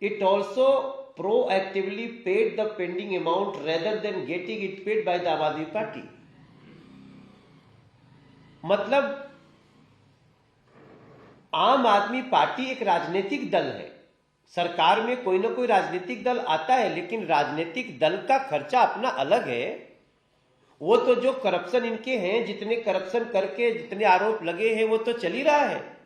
it also proactively paid the pending amount rather than getting it paid by the आम आदमी party. मतलब आम आदमी पार्टी एक राजनीतिक दल है, सरकार में कोई ना कोई राजनीतिक दल आता है, लेकिन राजनीतिक दल का खर्चा अपना अलग है। वो तो जो करप्शन इनके हैं, जितने करप्शन करके जितने आरोप लगे हैं, वो तो चल ही रहा है।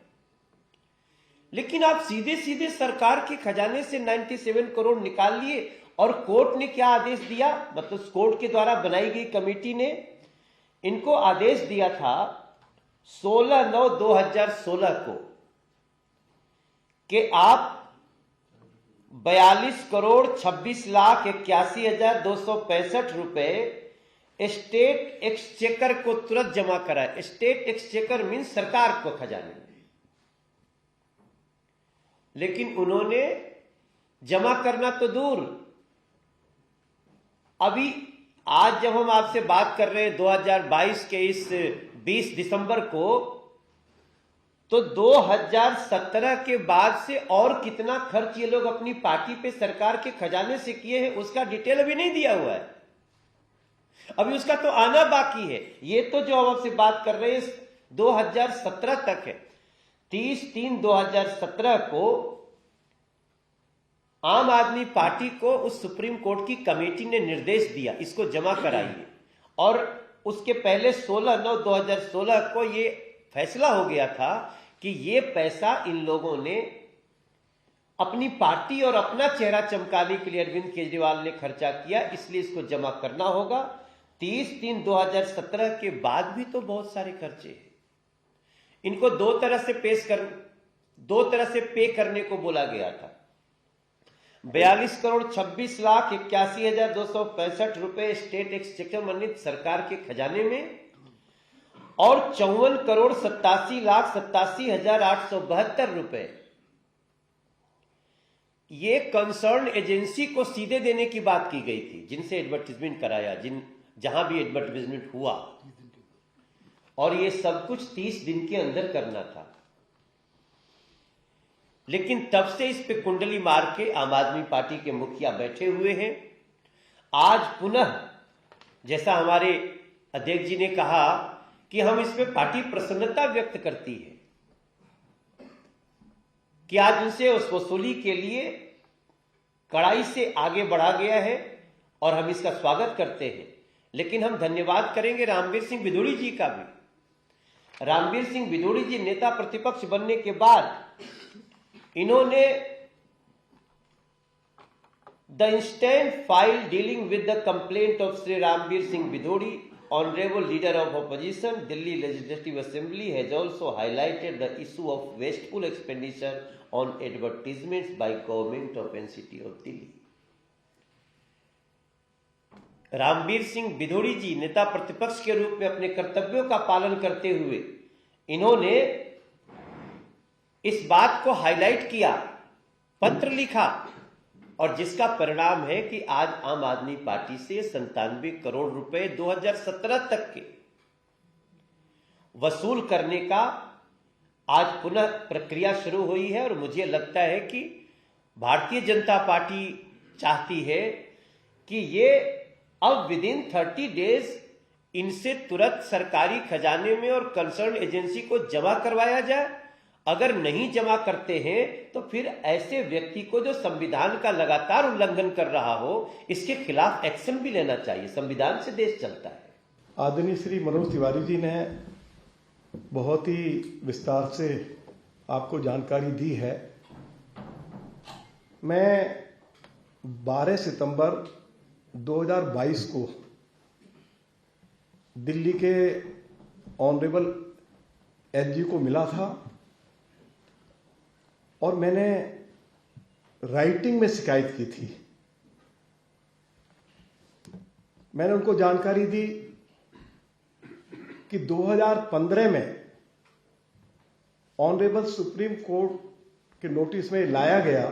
लेकिन आप सीधे सीधे सरकार के खजाने से 97 करोड़ निकाल लिए, और कोर्ट ने क्या आदेश दिया, मतलब कोर्ट के द्वारा बनाई गई कमेटी ने इनको आदेश दिया था 16/9/2016 को कि आप 42,26,81,265 रुपए स्टेट एक्सचेकर को तुरंत जमा कराए। स्टेट एक्सचेकर मीन सरकार को खजाने में। लेकिन उन्होंने जमा करना तो दूर, अभी आज जब हम आपसे बात कर रहे हैं 2022 के इस 20 दिसंबर को, तो 2017 के बाद से और कितना खर्च ये लोग अपनी पार्टी पे सरकार के खजाने से किए हैं, उसका डिटेल अभी नहीं दिया हुआ है। अभी उसका तो आना बाकी है। ये तो जो हम आपसे बात कर रहे हैं 2017 तक है। 30/3/2017 को आम आदमी पार्टी को उस सुप्रीम कोर्ट की कमेटी ने निर्देश दिया इसको जमा कराइए, और उसके पहले 16/9/2016 को ये फैसला हो गया था कि ये पैसा इन लोगों ने अपनी पार्टी और अपना चेहरा चमकाने के लिए अरविंद केजरीवाल ने खर्चा किया, इसलिए इसको जमा करना होगा। 30/3/2017 के बाद भी तो बहुत सारे खर्चे हैं। इनको दो तरह से पे करने को बोला गया था। 42,26,81,265 रुपए स्टेट एक्सचेकर मनी सरकार के खजाने में, और 54,87,87,872 रुपए ये कंसर्न एजेंसी को सीधे देने की बात की गई थी, जिनसे एडवर्टाइजमेंट कराया, जहां भी एडवर्टाइजमेंट हुआ, और ये सब कुछ 30 दिन के अंदर करना था। लेकिन तब से इस पे कुंडली मार के आम आदमी पार्टी के मुखिया बैठे हुए हैं। आज पुनः जैसा हमारे अध्यक्ष जी ने कहा कि हम इस पे पार्टी प्रसन्नता व्यक्त करती है कि आज उनसे उस वसूली के लिए कड़ाई से आगे बढ़ा गया है, और हम इसका स्वागत करते हैं। लेकिन हम धन्यवाद करेंगे रामवीर सिंह बिधूड़ी जी का भी। रामवीर सिंह बिधूड़ी जी नेता प्रतिपक्ष बनने के बाद इन्होंने the instant file dealing with the complaint of Shri Ramveer Singh Bidhuri, Honorable Leader of Opposition, Delhi Legislative Assembly, has also highlighted the issue of wasteful expenditure on advertisements by government of NCT of Delhi. Ramvir Singh Bidhuri ji नेता प्रतिपक्ष के रूप में अपने कर्तव्यों का पालन करते हुए इन्होंने इस बात को हाईलाइट किया, पत्र लिखा, और जिसका परिणाम है कि आज आम आदमी पार्टी से 97 करोड़ रुपए 2017 तक के वसूल करने का आज पुनः प्रक्रिया शुरू हुई है। और मुझे लगता है कि भारतीय जनता पार्टी चाहती है कि ये अब विदिन 30 डेज इनसे तुरंत सरकारी खजाने में और कंसर्न एजेंसी को जमा करवाया जाए। अगर नहीं जमा करते हैं तो फिर ऐसे व्यक्ति को जो संविधान का लगातार उल्लंघन कर रहा हो, इसके खिलाफ एक्शन भी लेना चाहिए। संविधान से देश चलता है। आदरणीय श्री मनोज तिवारी जी ने बहुत ही विस्तार से आपको जानकारी दी है। मैं 12 सितंबर 2022 को दिल्ली के ऑनरेबल एसजी को मिला था, और मैंने राइटिंग में शिकायत की थी। मैंने उनको जानकारी दी कि 2015 में ऑनरेबल सुप्रीम कोर्ट के नोटिस में लाया गया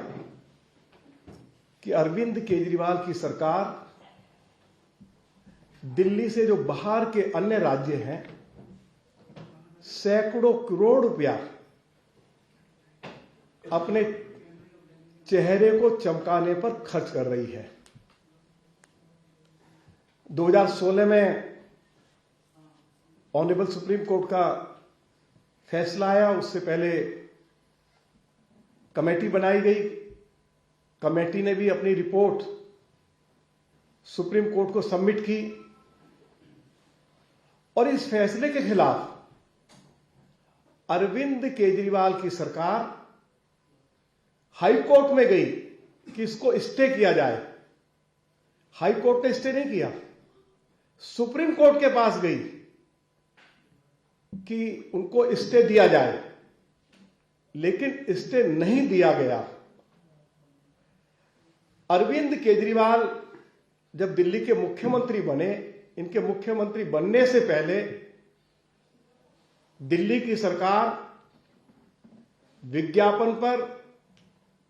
कि अरविंद केजरीवाल की सरकार दिल्ली से जो बाहर के अन्य राज्य हैं सैकड़ों करोड़ रुपया अपने चेहरे को चमकाने पर खर्च कर रही है। 2016 में ऑनरेबल सुप्रीम कोर्ट का फैसला आया, उससे पहले कमेटी बनाई गई। कमेटी ने भी अपनी रिपोर्ट सुप्रीम कोर्ट को सबमिट की और इस फैसले के खिलाफ अरविंद केजरीवाल की सरकार हाई कोर्ट में गई कि इसको स्टे किया जाए। हाई कोर्ट ने स्टे नहीं किया, सुप्रीम कोर्ट के पास गई कि उनको स्टे दिया जाए, लेकिन स्टे नहीं दिया गया। अरविंद केजरीवाल जब दिल्ली के मुख्यमंत्री बने, इनके मुख्यमंत्री बनने से पहले दिल्ली की सरकार विज्ञापन पर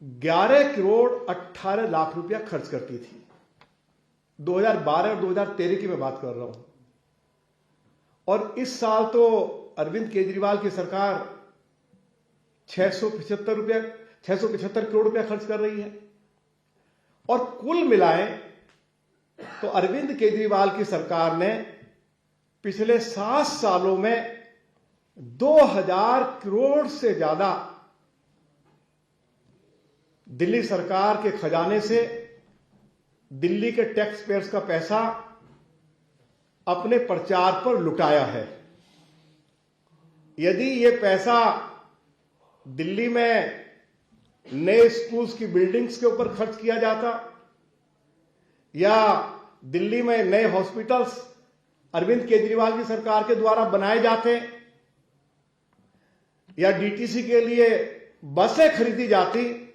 11 करोड़ 18 लाख रुपया खर्च करती थी। 2012 और 2013 की मैं बात कर रहा हूं। और इस साल तो अरविंद केजरीवाल की सरकार 675 करोड़ रुपया खर्च कर रही है। और कुल मिलाएं तो अरविंद केजरीवाल की सरकार ने पिछले 7 सालों में 2000 करोड़ से ज्यादा दिल्ली सरकार के खजाने से दिल्ली के टैक्स पेयर्स का पैसा अपने प्रचार पर लुटाया है। यदि ये पैसा दिल्ली में नए स्कूल्स की बिल्डिंग्स के ऊपर खर्च किया जाता या दिल्ली में नए हॉस्पिटल्स अरविंद केजरीवाल की सरकार के द्वारा बनाए जाते या डीटीसी के लिए बसें खरीदी जाती,